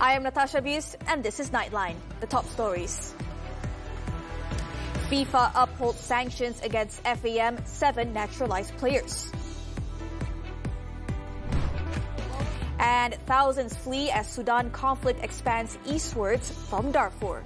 I am Natasha, and this is Nightline, the top stories. FIFA upholds sanctions against FAM 7 naturalized players. And thousands flee as Sudan conflict expands eastwards from Darfur.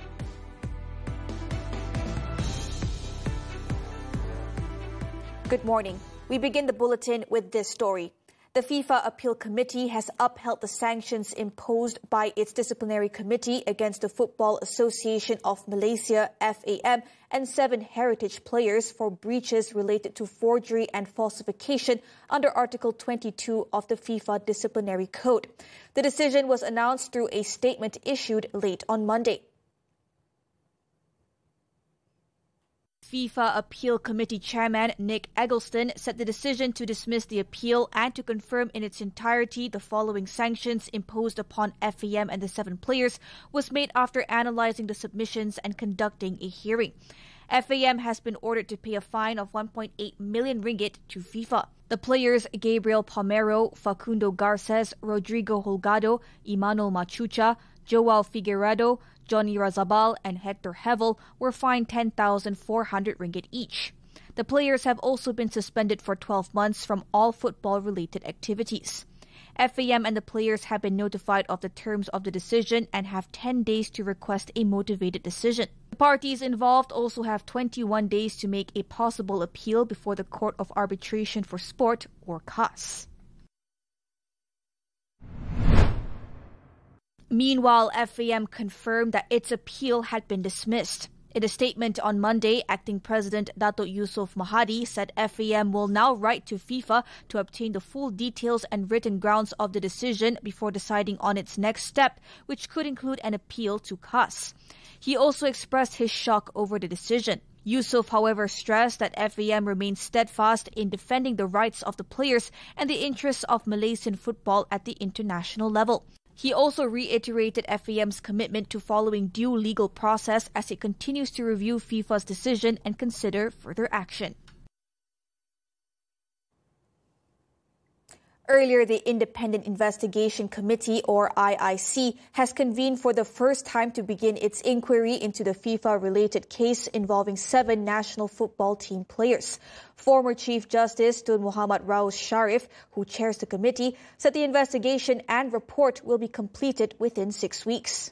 Good morning. We begin the bulletin with this story. The FIFA Appeal Committee has upheld the sanctions imposed by its disciplinary committee against the Football Association of Malaysia, FAM, and 7 heritage players for breaches related to forgery and falsification under Article 22 of the FIFA Disciplinary Code. The decision was announced through a statement issued late on Monday. FIFA Appeal Committee Chairman Nick Eggleston said the decision to dismiss the appeal and to confirm in its entirety the following sanctions imposed upon FAM and the 7 players was made after analyzing the submissions and conducting a hearing. FAM has been ordered to pay a fine of 1.8 million ringgit to FIFA. The players Gabriel Palmeiro, Facundo Garces, Rodrigo Holgado, Imanol Machucha, Joao Figueiredo, Johnny Razabal and Hector Hevel were fined 10,400 ringgit each. The players have also been suspended for 12 months from all football-related activities. FAM and the players have been notified of the terms of the decision and have 10 days to request a motivated decision. The parties involved also have 21 days to make a possible appeal before the Court of Arbitration for Sport, or CAS. Meanwhile, FAM confirmed that its appeal had been dismissed. In a statement on Monday, Acting President Dato' Yusof Mahadi said FAM will now write to FIFA to obtain the full details and written grounds of the decision before deciding on its next step, which could include an appeal to CAS. He also expressed his shock over the decision. Yusof, however, stressed that FAM remains steadfast in defending the rights of the players and the interests of Malaysian football at the international level. He also reiterated FAM's commitment to following due legal process as it continues to review FIFA's decision and consider further action. Earlier, the Independent Investigation Committee, or IIC, has convened for the first time to begin its inquiry into the FIFA-related case involving 7 national football team players. Former Chief Justice Tun Muhammad Raus Sharif, who chairs the committee, said the investigation and report will be completed within 6 weeks.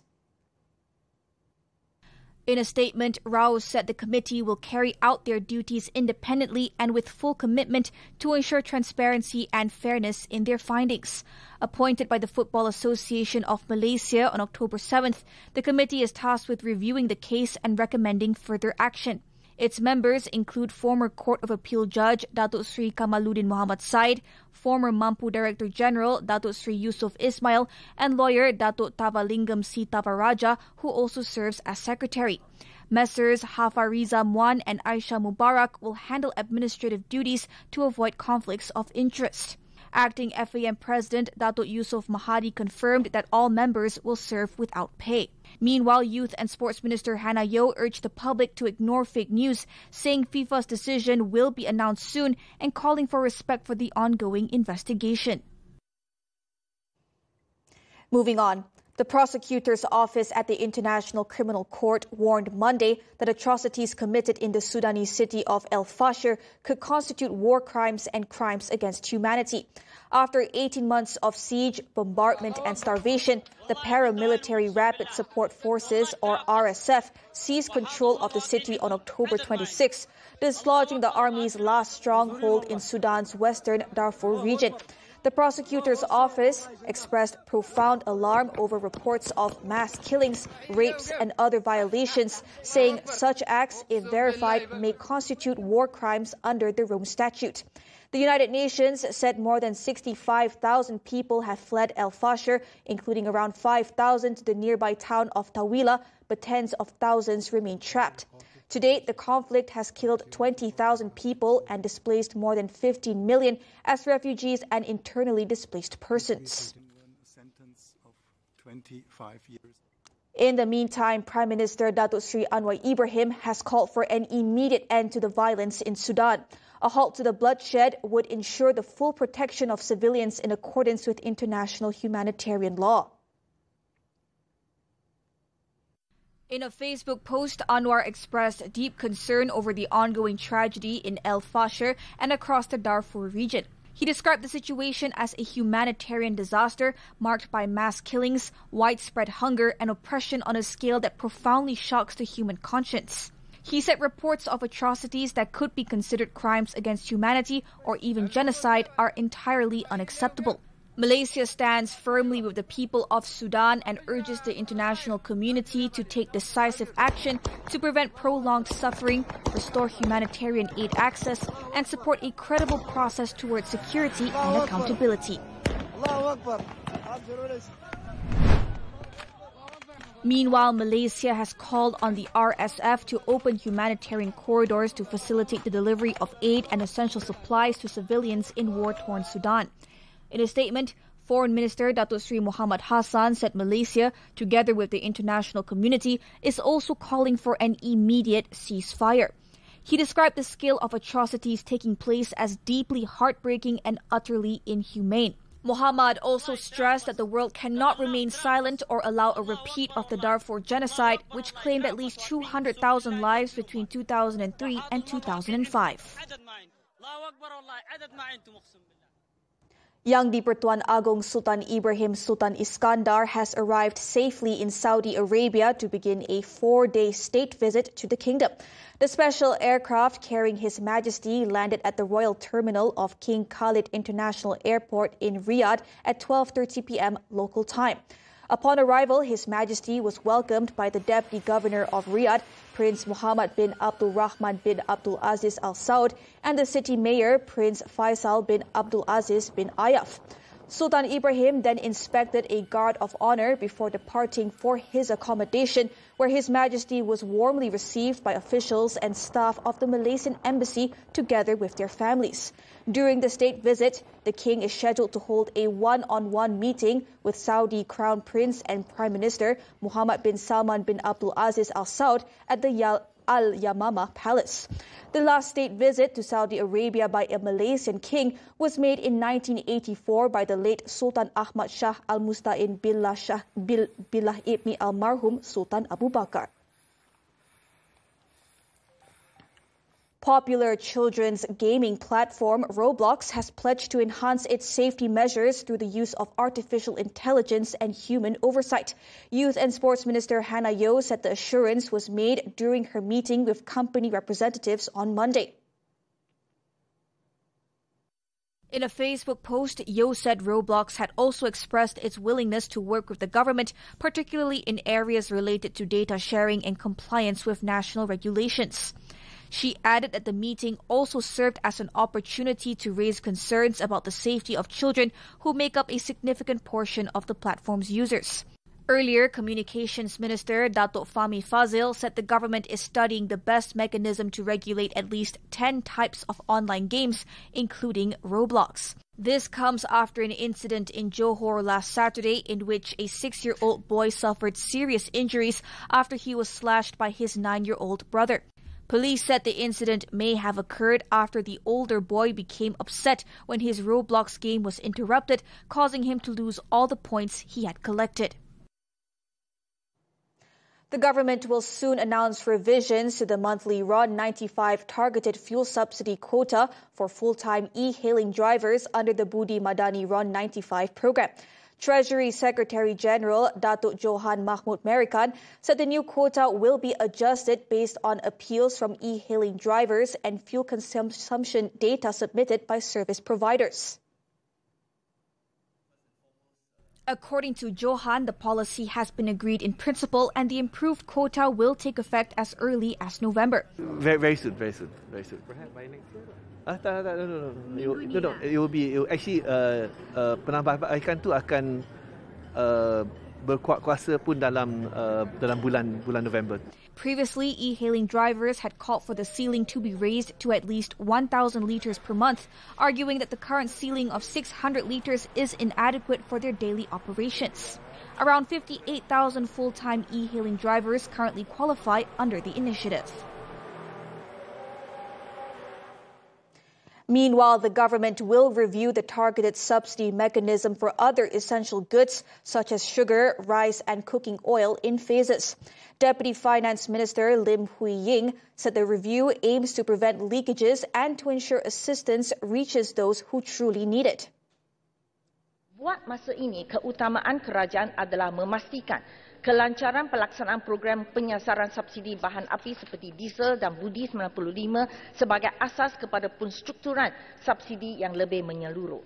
In a statement, Raus said the committee will carry out their duties independently and with full commitment to ensure transparency and fairness in their findings. Appointed by the Football Association of Malaysia on October 7th, the committee is tasked with reviewing the case and recommending further action. Its members include former Court of Appeal Judge Datuk Sri Kamaluddin Muhammad Said, former Mampu Director General Datuk Sri Yusuf Ismail, and lawyer Datuk Tavalingam C. Tavaraja, who also serves as secretary. Messrs. Hafariza Muan and Aisha Mubarak will handle administrative duties to avoid conflicts of interest. Acting FAM President Datuk Yusof Mahadi confirmed that all members will serve without pay. Meanwhile, Youth and Sports Minister Hannah Yeoh urged the public to ignore fake news, saying FIFA's decision will be announced soon and calling for respect for the ongoing investigation. Moving on. The prosecutor's office at the International Criminal Court warned Monday that atrocities committed in the Sudanese city of El Fasher could constitute war crimes and crimes against humanity. After 18 months of siege, bombardment and starvation, the Paramilitary Rapid Support Forces, or RSF, seized control of the city on October 26, dislodging the army's last stronghold in Sudan's western Darfur region. The prosecutor's office expressed profound alarm over reports of mass killings, rapes, and other violations, saying such acts, if verified, may constitute war crimes under the Rome Statute. The United Nations said more than 65,000 people have fled El Fasher, including around 5,000 to the nearby town of Tawila, but tens of thousands remain trapped. To date, the conflict has killed 20,000 people and displaced more than 15 million as refugees and internally displaced persons. In the meantime, Prime Minister Datuk Sri Anwar Ibrahim has called for an immediate end to the violence in Sudan. A halt to the bloodshed would ensure the full protection of civilians in accordance with international humanitarian law. In a Facebook post, Anwar expressed deep concern over the ongoing tragedy in El Fasher and across the Darfur region. He described the situation as a humanitarian disaster marked by mass killings, widespread hunger, and oppression on a scale that profoundly shocks the human conscience. He said reports of atrocities that could be considered crimes against humanity or even genocide are entirely unacceptable. Malaysia stands firmly with the people of Sudan and urges the international community to take decisive action to prevent prolonged suffering, restore humanitarian aid access, and support a credible process towards security and accountability. Meanwhile, Malaysia has called on the RSF to open humanitarian corridors to facilitate the delivery of aid and essential supplies to civilians in war-torn Sudan. In a statement, Foreign Minister Datuk Seri Muhammad Hassan said Malaysia, together with the international community, is also calling for an immediate ceasefire. He described the scale of atrocities taking place as deeply heartbreaking and utterly inhumane. Muhammad also stressed that the world cannot remain silent or allow a repeat of the Darfur genocide, which claimed at least 200,000 lives between 2003 and 2005. Yang di-Pertuan Agong Sultan Ibrahim Sultan Iskandar has arrived safely in Saudi Arabia to begin a 4-day state visit to the kingdom. The special aircraft carrying His Majesty landed at the Royal Terminal of King Khalid International Airport in Riyadh at 12:30 p.m. local time. Upon arrival, His Majesty was welcomed by the Deputy Governor of Riyadh, Prince Muhammad bin Abdul Rahman bin Abdul Aziz Al Saud, and the city mayor, Prince Faisal bin Abdul Aziz bin Ayaf. Sultan Ibrahim then inspected a guard of honor before departing for his accommodation, where His Majesty was warmly received by officials and staff of the Malaysian embassy together with their families. During the state visit, the king is scheduled to hold a one-on-one meeting with Saudi Crown Prince and Prime Minister Muhammad bin Salman bin Abdul Aziz Al Saud at the Al-Yamamah Palace. The last state visit to Saudi Arabia by a Malaysian king was made in 1984 by the late Sultan Ahmad Shah Al-Musta'in Billah Ibni Al-Marhum Sultan Abu Bakar. Popular children's gaming platform Roblox has pledged to enhance its safety measures through the use of artificial intelligence and human oversight. Youth and Sports Minister Hannah Yeoh said the assurance was made during her meeting with company representatives on Monday. In a Facebook post, Yeoh said Roblox had also expressed its willingness to work with the government, particularly in areas related to data sharing and compliance with national regulations. She added that the meeting also served as an opportunity to raise concerns about the safety of children who make up a significant portion of the platform's users. Earlier, Communications Minister Datuk Fahmi Fazil said the government is studying the best mechanism to regulate at least 10 types of online games, including Roblox. This comes after an incident in Johor last Saturday in which a 6-year-old boy suffered serious injuries after he was slashed by his 9-year-old brother. Police said the incident may have occurred after the older boy became upset when his Roblox game was interrupted, causing him to lose all the points he had collected. The government will soon announce revisions to the monthly RON 95 targeted fuel subsidy quota for full-time e-hailing drivers under the Budi Madani RON 95 program. Treasury Secretary General Datuk Johan Mahmud Merican said the new quota will be adjusted based on appeals from e-hailing drivers and fuel consumption data submitted by service providers. According to Johan, the policy has been agreed in principle and the improved quota will take effect as early as November. Very soon. Perhaps by next year? No. It will be actually penambahbaikan tu akan berkuasa pun dalam bulan November. Previously, e-hailing drivers had called for the ceiling to be raised to at least 1,000 litres per month, arguing that the current ceiling of 600 litres is inadequate for their daily operations. Around 58,000 full-time e-hailing drivers currently qualify under the initiative. Meanwhile, the government will review the targeted subsidy mechanism for other essential goods such as sugar, rice and cooking oil in phases. Deputy Finance Minister Lim Hui Ying said the review aims to prevent leakages and to ensure assistance reaches those who truly need it. Buat masa ini, keutamaan kerajaan adalah memastikan kelancaran pelaksanaan program penyasaran subsidi bahan api seperti diesel dan Budi 95 sebagai asas kepada penstrukturan subsidi yang lebih menyeluruh.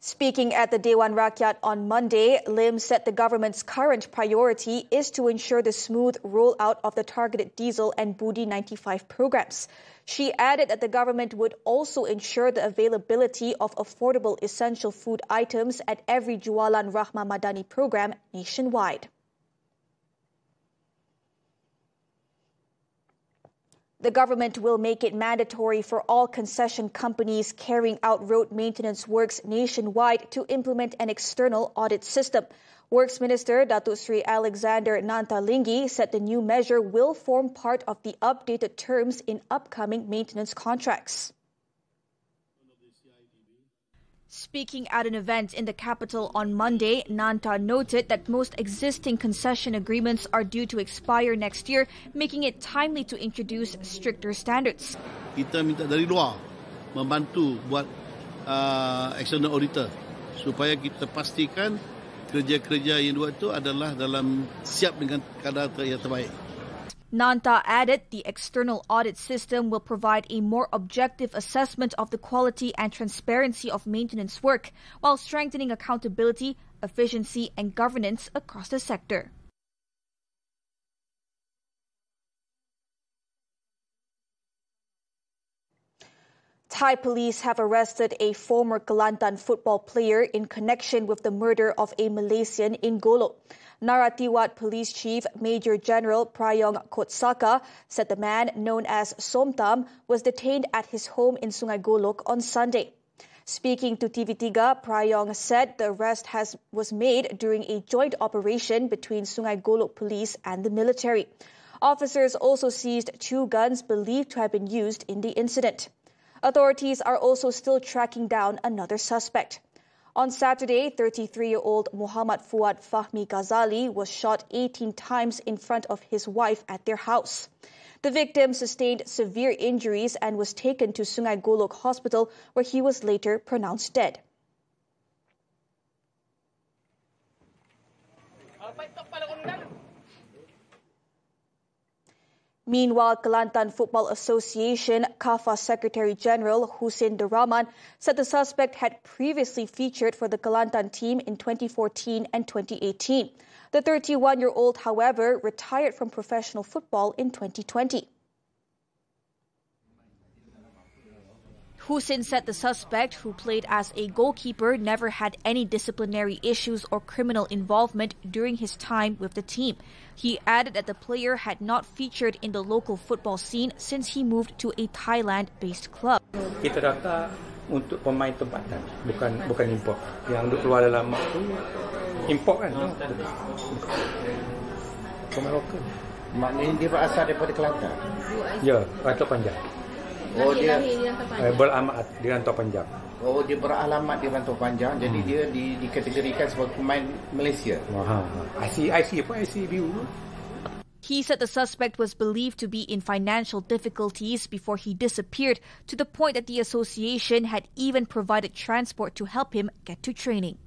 Speaking at the Dewan Rakyat on Monday, Lim said the government's current priority is to ensure the smooth rollout of the targeted diesel and Budi 95 programs. She added that the government would also ensure the availability of affordable essential food items at every Jualan Rahmah Madani program nationwide. The government will make it mandatory for all concession companies carrying out road maintenance works nationwide to implement an external audit system. Works Minister Datuk Sri Alexander Nantalinggi said the new measure will form part of the updated terms in upcoming maintenance contracts. Speaking at an event in the capital on Monday, Nanta noted that most existing concession agreements are due to expire next year, making it timely to introduce stricter standards. Kita minta dari luar membantu buat external auditor supaya kita pastikan kerja-kerja yang dibuat itu adalah dalam siap dengan kadar yang terbaik. Nanta added the external audit system will provide a more objective assessment of the quality and transparency of maintenance work, while strengthening accountability, efficiency and governance across the sector. Thai police have arrested a former Kelantan football player in connection with the murder of a Malaysian in Golok. Naratiwat Police Chief Major General Prayong Kotsaka said the man known as Somtam was detained at his home in Sungai Golok on Sunday. Speaking to TV3, Prayong said the arrest was made during a joint operation between Sungai Golok Police and the military. Officers also seized 2 guns believed to have been used in the incident. Authorities are also still tracking down another suspect. On Saturday, 33-year-old Muhammad Fuad Fahmi Ghazali was shot 18 times in front of his wife at their house. The victim sustained severe injuries and was taken to Sungai Golok Hospital, where he was later pronounced dead. Meanwhile, Kelantan Football Association KAFA Secretary General Husin Deraman said the suspect had previously featured for the Kelantan team in 2014 and 2018. The 31-year-old, however, retired from professional football in 2020. Husin said the suspect, who played as a goalkeeper, never had any disciplinary issues or criminal involvement during his time with the team. He added that the player had not featured in the local football scene since he moved to a Thailand-based club. Kita daftar untuk pemain tempatan, bukan import. Yang duk keluar dalam mak tu import kan? Pemain lokal. Maknanya dia berasal daripada Kelantan? Ya, Rantau Panjang. Oh, dia beralamat di Rantau Panjang. Oh, dia beralamat di Rantau Panjang, jadi dia dikategorikan sebagai pemain Malaysia. IC biru. He said the suspect was believed to be in financial difficulties before he disappeared, to the point that the association had even provided transport to help him get to training.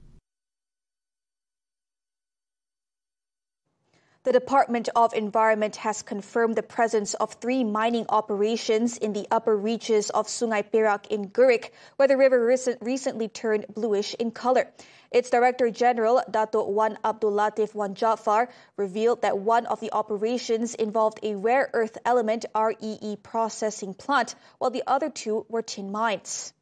The Department of Environment has confirmed the presence of 3 mining operations in the upper reaches of Sungai Perak in Gurik, where the river recently turned bluish in color. Its Director General, Datuk Wan Abdul Latif Wan Jaafar, revealed that one of the operations involved a rare earth element REE processing plant, while the other 2 were tin mines.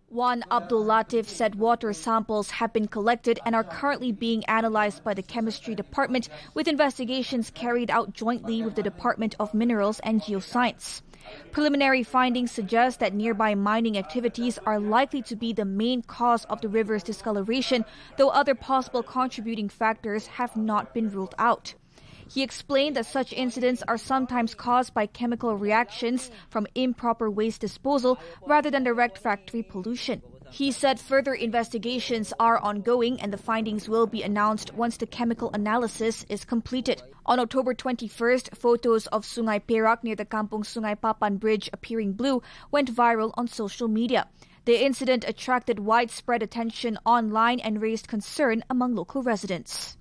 Wan Abdul Latif said water samples have been collected and are currently being analyzed by the Chemistry Department, with investigations carried out jointly with the Department of Minerals and Geoscience. Preliminary findings suggest that nearby mining activities are likely to be the main cause of the river's discoloration, though other possible contributing factors have not been ruled out. He explained that such incidents are sometimes caused by chemical reactions from improper waste disposal rather than direct factory pollution. He said further investigations are ongoing and the findings will be announced once the chemical analysis is completed. On October 21st, photos of Sungai Perak near the Kampung Sungai Papan Bridge appearing blue went viral on social media. The incident attracted widespread attention online and raised concern among local residents.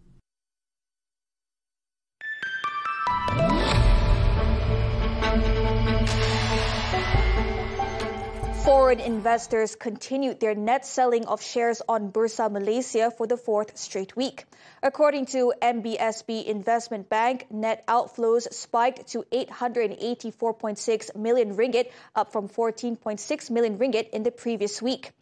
Foreign investors continued their net selling of shares on Bursa Malaysia for the fourth straight week. According to MBSB Investment Bank, net outflows spiked to 884.6 million ringgit, up from 14.6 million ringgit in the previous week.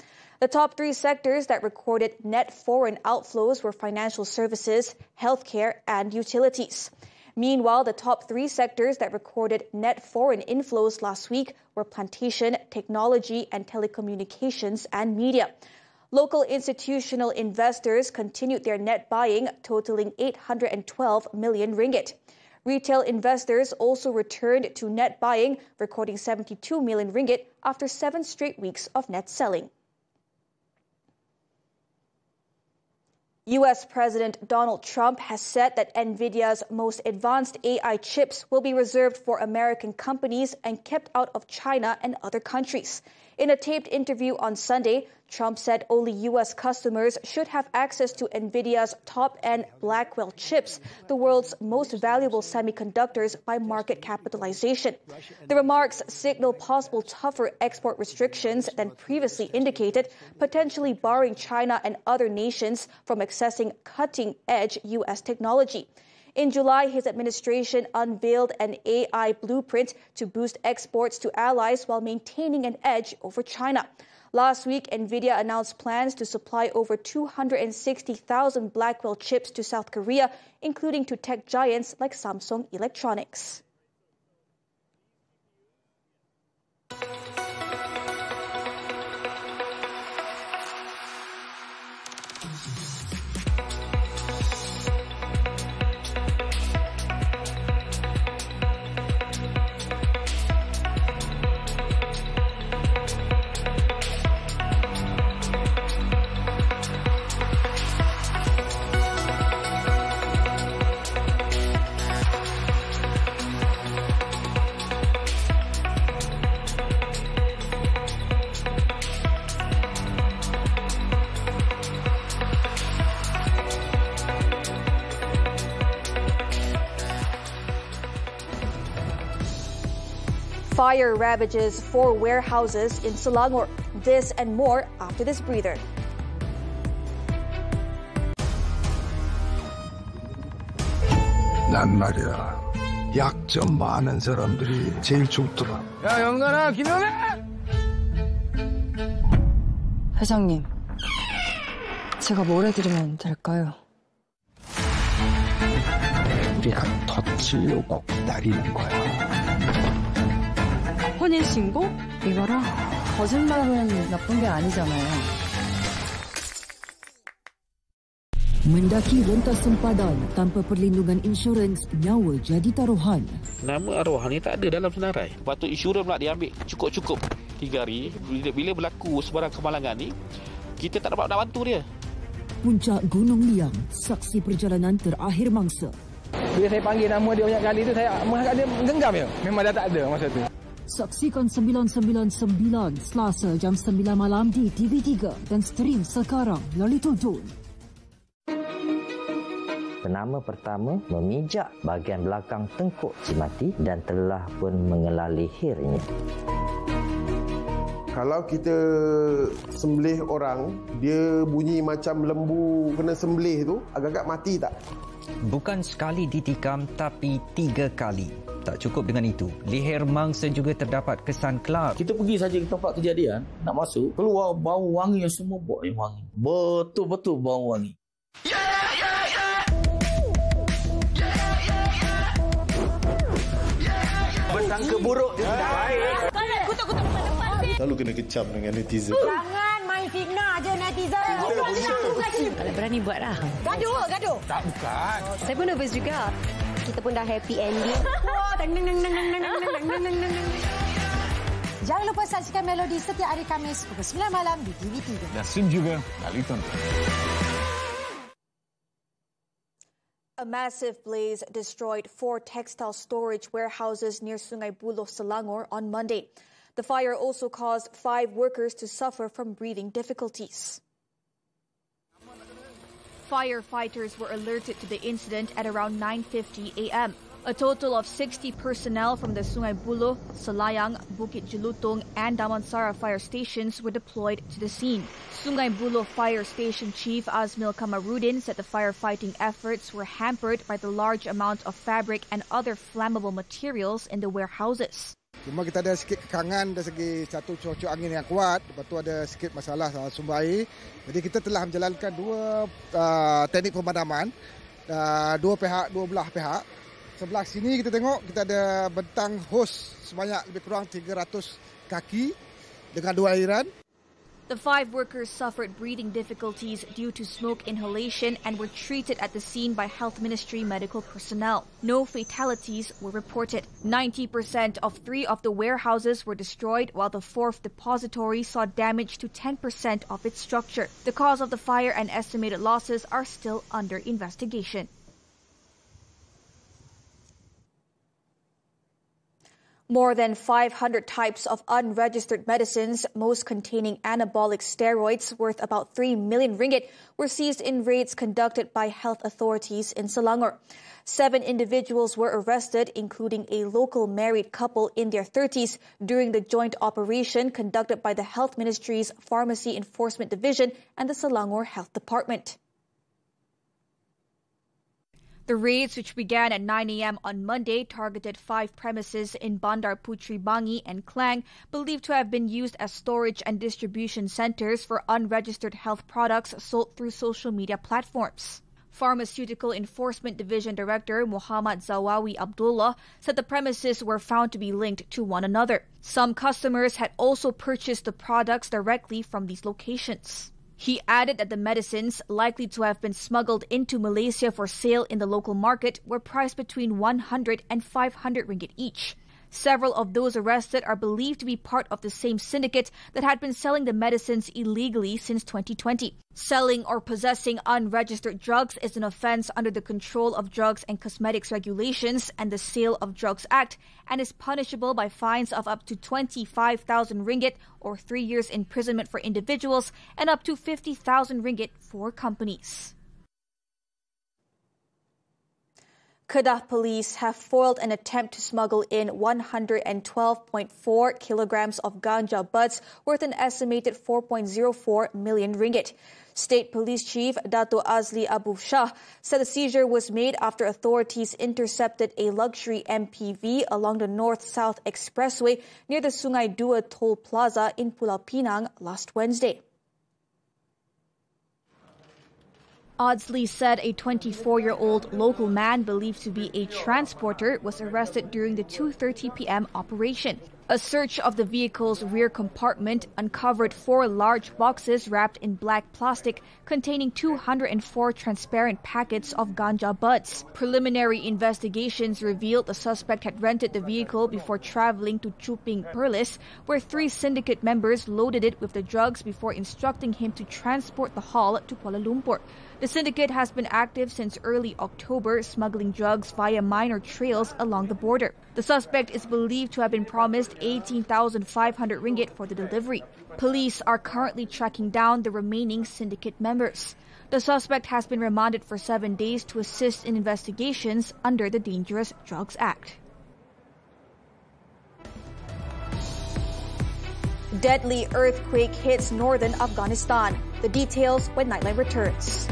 The top three sectors that recorded net foreign outflows were financial services, healthcare, and utilities. Meanwhile, the top three sectors that recorded net foreign inflows last week were plantation, technology, and telecommunications and media. Local institutional investors continued their net buying, totaling 812 million ringgit. Retail investors also returned to net buying, recording 72 million ringgit after 7 straight weeks of net selling. U.S. President Donald Trump has said that NVIDIA's most advanced AI chips will be reserved for American companies and kept out of China and other countries. In a taped interview on Sunday, Trump said only U.S. customers should have access to NVIDIA's top-end Blackwell chips, the world's most valuable semiconductors by market capitalization. The remarks signal possible tougher export restrictions than previously indicated, potentially barring China and other nations from accessing cutting-edge U.S. technology. In July, his administration unveiled an AI blueprint to boost exports to allies while maintaining an edge over China. Last week, NVIDIA announced plans to supply over 260,000 Blackwell chips to South Korea, including to tech giants like Samsung Electronics. Fire ravages 4 warehouses in Selangor. This and more after this breather. 난 말이야, 약점 많은 사람들이 제일 좋더라. 야, 영란아, 김영래! 회장님, 제가 뭘 해드리면 될까요? 우리가 덧치려고 기다리는 거야. 혼인신고? 이거라 거짓말은 나쁜 게 아니잖아요. Mendaki rentas sempadan tanpa perlindungan insurans, nyawa jadi taruhan. Nama arwah ni tak ada dalam senarai. Lepas tu insurans pula diambil cukup-cukup 3 hari. Bila berlaku sebarang kemalangan ni, kita tak dapat nak bantu dia. Puncak Gunung Liang, saksi perjalanan terakhir mangsa. Bila saya panggil nama dia banyak kali tu, saya mengharap dia genggam je. Memang dah tak ada masa tu. Saksikan 999 Selasa jam 9 malam di TV3 dan stream sekarang melalui tonton. Penama pertama memijak bahagian belakang tengkuk si mati dan telah pun mengelar lehernya. Kalau kita sembelih orang, dia bunyi macam lembu kena sembelih tu, agak-agak mati tak? Bukan sekali ditikam tapi 3 kali. Tak cukup dengan itu, leher mangsa juga terdapat kesan kelab. Kita pergi saja ke tempat kejadian, nak masuk, keluar bau wangi yang semua bau yang wangi. Betul-betul bau wangi. Bersangka buruk dia tidak baik. Kutuk-kutuk depan. Selalu kena kecam dengan netizen. Jangan main fitnah je netizen. Kalau berani buat lah. Gaduh. Tak, bukan. Saya pun nervous juga. Kita pun dah happy ending. Jangan lupa saksikan Melodi setiap hari Khamis pukul 9 malam di TV3. Dan stream juga melalui tonton. A massive blaze destroyed 4 textile storage warehouses near Sungai Buloh, Selangor on Monday. The fire also caused 5 workers to suffer from breathing difficulties. Firefighters were alerted to the incident at around 9:50 a.m. A total of 60 personnel from the Sungai Buloh, Selayang, Bukit Jelutong and Damansara fire stations were deployed to the scene. Sungai Buloh Fire Station Chief Azmil Kamarudin said the firefighting efforts were hampered by the large amount of fabric and other flammable materials in the warehouses. Cuma kita ada sikit kekangan dari segi satu cuaca angin yang kuat, lepas tu ada sikit masalah sumber air. Jadi kita telah menjalankan 2 teknik pemadaman, 2 belah pihak. Sebelah sini kita tengok kita ada bentang hos sebanyak lebih kurang 300 kaki dengan 2 aliran. The 5 workers suffered breathing difficulties due to smoke inhalation and were treated at the scene by Health Ministry medical personnel. No fatalities were reported. 90% of 3 of the warehouses were destroyed, while the 4th depository saw damage to 10% of its structure. The cause of the fire and estimated losses are still under investigation. More than 500 types of unregistered medicines, most containing anabolic steroids worth about 3 million ringgit, were seized in raids conducted by health authorities in Selangor. 7 individuals were arrested, including a local married couple in their 30s, during the joint operation conducted by the Health Ministry's Pharmacy Enforcement Division and the Selangor Health Department. The raids, which began at 9 a.m. on Monday, targeted 5 premises in Bandar Puteri Bangi and Klang, believed to have been used as storage and distribution centers for unregistered health products sold through social media platforms. Pharmaceutical Enforcement Division Director Muhammad Zawawi Abdullah said the premises were found to be linked to one another. Some customers had also purchased the products directly from these locations. He added that the medicines, likely to have been smuggled into Malaysia for sale in the local market, were priced between 100 and 500 ringgit each. Several of those arrested are believed to be part of the same syndicate that had been selling the medicines illegally since 2020. Selling or possessing unregistered drugs is an offence under the Control of Drugs and Cosmetics Regulations and the Sale of Drugs Act, and is punishable by fines of up to 25,000 ringgit or 3 years imprisonment for individuals and up to 50,000 ringgit for companies. Kedah police have foiled an attempt to smuggle in 112.4 kilograms of ganja buds worth an estimated 4.04 million ringgit. State Police Chief Dato Azli Abu Shah said the seizure was made after authorities intercepted a luxury MPV along the North-South Expressway near the Sungai Dua Toll Plaza in Pulau Pinang last Wednesday. Audsley said a 24-year-old local man believed to be a transporter was arrested during the 2:30 p.m. operation. A search of the vehicle's rear compartment uncovered 4 large boxes wrapped in black plastic containing 204 transparent packets of ganja buds. Preliminary investigations revealed the suspect had rented the vehicle before traveling to Chuping Perlis, where 3 syndicate members loaded it with the drugs before instructing him to transport the haul to Kuala Lumpur. The syndicate has been active since early October, smuggling drugs via minor trails along the border. The suspect is believed to have been promised 18,500 ringgit for the delivery. Police are currently tracking down the remaining syndicate members. The suspect has been remanded for 7 days to assist in investigations under the Dangerous Drugs Act. Deadly earthquake hits northern Afghanistan. The details when Nightline returns.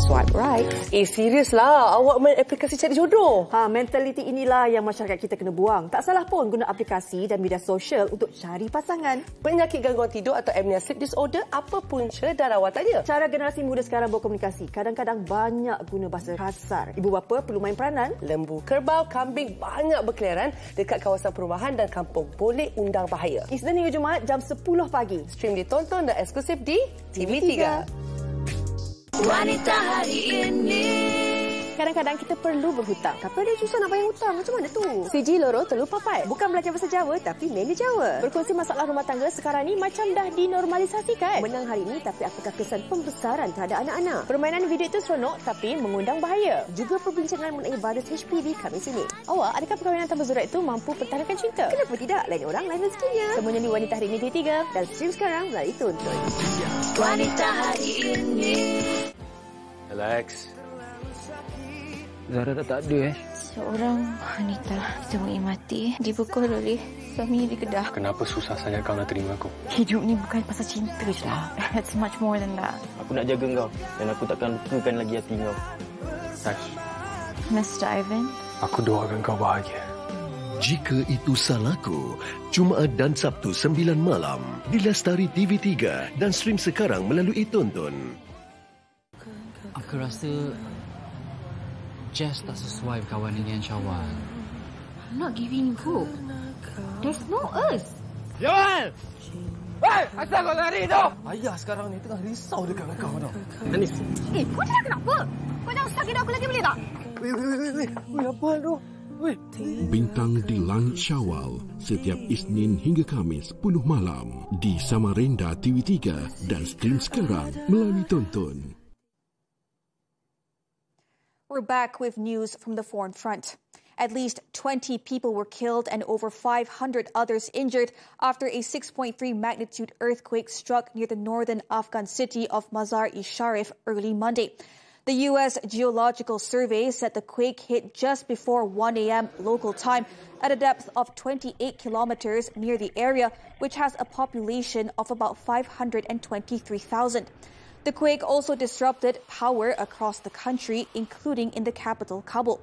Swipe right. Serius lah. Awak main aplikasi cari jodoh. Mentaliti inilah yang masyarakat kita kena buang. Tak salah pun guna aplikasi dan media sosial untuk cari pasangan. Penyakit gangguan tidur atau amnesia sleep disorder, apa punca dan rawatannya? Cara generasi muda sekarang berkomunikasi. Kadang-kadang banyak guna bahasa kasar. Ibu bapa perlu main peranan. Lembu, kerbau, kambing banyak berkeliaran dekat kawasan perumahan dan kampung. Boleh undang bahaya. Isnin hingga Jumaat jam 10 pagi. Stream ditonton dan eksklusif di TV3. Wanita hari ini. Kadang-kadang kita perlu berhutang. Tapi ada susah nak bayar hutang. Macam mana tu? Siji loro telu papat. Bukan belajar bahasa Jawa tapi menu Jawa. Berkongsi masalah rumah tangga sekarang ni macam dah dinormalisasikan. Menang hari ini tapi apakah kesan pembesaran terhadap anak-anak? Permainan video itu seronok tapi mengundang bahaya. Juga perbincangan mengenai virus HPV Khamis ini. Awak, adakah perkahwinan tanpa zurat itu mampu pertahankan cinta? Kenapa tidak? Lain orang, lain rezekinya. Semuanya di Wanita Hari ini TV3 dan stream sekarang melalui Tonton. Wanita Hari ini. Alex. Zara tak ada Seorang wanita ditemui mati dipukul oleh suami di Kedah. Kenapa susah sangat kau nak terima aku? Hidup ni bukan pasal cinta je lah. It's much more than that. Aku nak jaga kau dan aku takkan lupakan lagi hati kau. Tash. Mr. Ivan. Aku doakan kau bahagia. Jika itu salahku, Jumaat dan Sabtu 9 malam di Lestari TV3 dan stream sekarang melalui Tonton. Aku rasa Jess tak sesuai berkawan dengan Syawal. I'm not giving you hope. There's no us. Syawal! Hei! Asal kau lari tu? Ayah sekarang ni tengah risau dekat kau tau. Anis. Kau cakap kenapa? Kau jangan sakit aku lagi boleh tak? Weh, apa tu? Bintang di Langit Syawal setiap Isnin hingga Khamis 10 malam di Samarinda TV3 dan stream sekarang melalui Tonton. We're back with news from the foreign front. At least 20 people were killed and over 500 others injured after a 6.3 magnitude earthquake struck near the northern Afghan city of Mazar-e-Sharif early Monday. The U.S. Geological Survey said the quake hit just before 1 a.m. local time at a depth of 28 kilometers near the area, which has a population of about 523,000. The quake also disrupted power across the country, including in the capital, Kabul.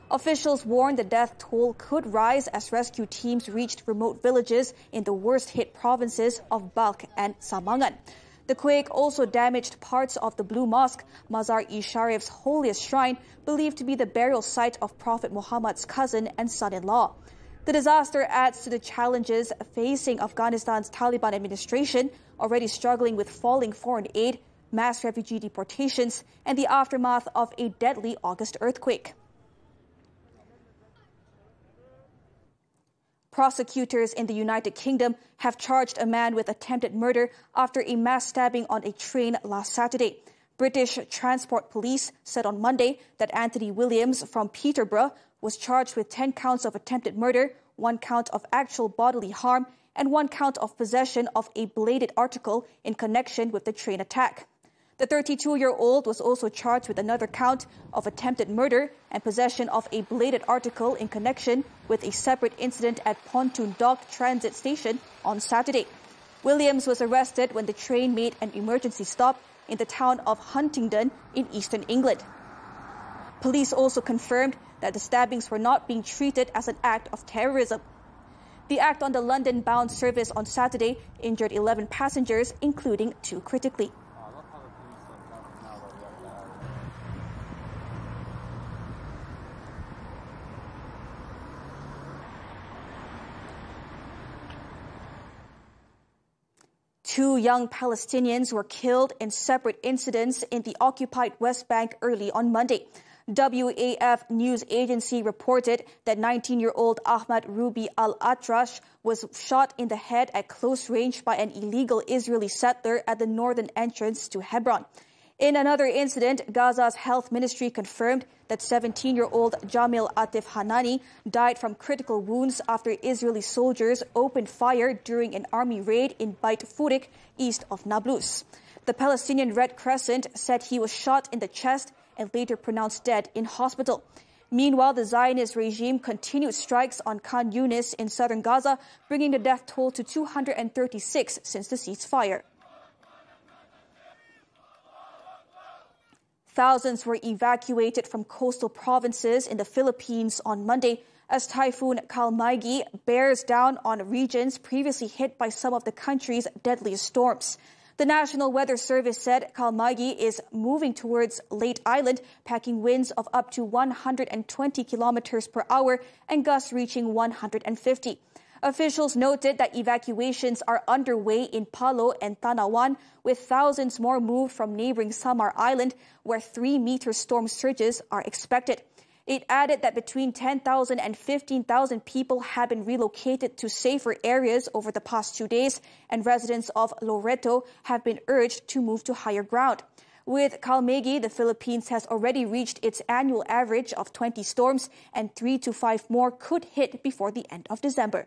Officials warned the death toll could rise as rescue teams reached remote villages in the worst-hit provinces of Balkh and Samangan. The quake also damaged parts of the Blue Mosque, Mazar-e-Sharif's holiest shrine, believed to be the burial site of Prophet Muhammad's cousin and son-in-law. The disaster adds to the challenges facing Afghanistan's Taliban administration, already struggling with falling foreign aid, mass refugee deportations, and the aftermath of a deadly August earthquake. Prosecutors in the United Kingdom have charged a man with attempted murder after a mass stabbing on a train last Saturday. British Transport Police said on Monday that Anthony Williams from Peterborough was charged with 10 counts of attempted murder, 1 count of actual bodily harm, and 1 count of possession of a bladed article in connection with the train attack. The 32-year-old was also charged with another count of attempted murder and possession of a bladed article in connection with a separate incident at Pontoon Dock Transit Station on Saturday. Williams was arrested when the train made an emergency stop in the town of Huntingdon in eastern England. Police also confirmed that the stabbings were not being treated as an act of terrorism. The act on the London-bound service on Saturday injured 11 passengers, including 2 critically. Two young Palestinians were killed in separate incidents in the occupied West Bank early on Monday. WAF news agency reported that 19-year-old Ahmad Ruby al-Atrash was shot in the head at close range by an illegal Israeli settler at the northern entrance to Hebron. In another incident, Gaza's health ministry confirmed that 17-year-old Jamil Atif Hanani died from critical wounds after Israeli soldiers opened fire during an army raid in Beit Furik, east of Nablus. The Palestinian Red Crescent said he was shot in the chest and later pronounced dead in hospital. Meanwhile, the Zionist regime continued strikes on Khan Yunis in southern Gaza, bringing the death toll to 236 since the ceasefire. Thousands were evacuated from coastal provinces in the Philippines on Monday as Typhoon Kalmaigi bears down on regions previously hit by some of the country's deadliest storms. The National Weather Service said Kalmaigi is moving towards Leyte Island, packing winds of up to 120 kilometers per hour and gusts reaching 150. Officials noted that evacuations are underway in Palo and Tanawan, with thousands more moved from neighboring Samar Island, where 3-meter storm surges are expected. It added that between 10,000 and 15,000 people have been relocated to safer areas over the past 2 days, and residents of Loreto have been urged to move to higher ground. With Calmegi, the Philippines has already reached its annual average of 20 storms, and 3 to 5 more could hit before the end of December.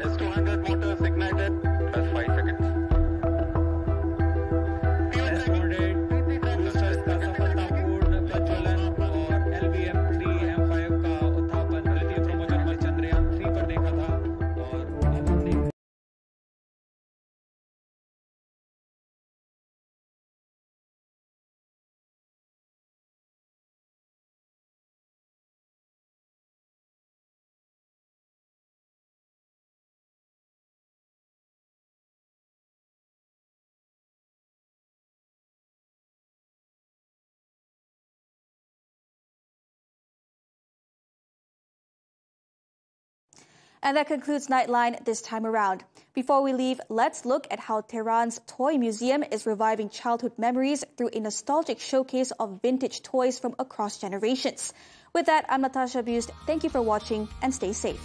S200 motors ignited. Plus 5 seconds. S400 boosters का सफलतापूर्ण प्रज्वलन और LVM-3 M5 का उत्थापन द्वितीय promotion में चंद्रयान 3 पर देखा था और And that concludes Nightline this time around. Before we leave, let's look at how Tehran's Toy Museum is reviving childhood memories through a nostalgic showcase of vintage toys from across generations. With that, I'm Natasha. Thank you for watching and stay safe.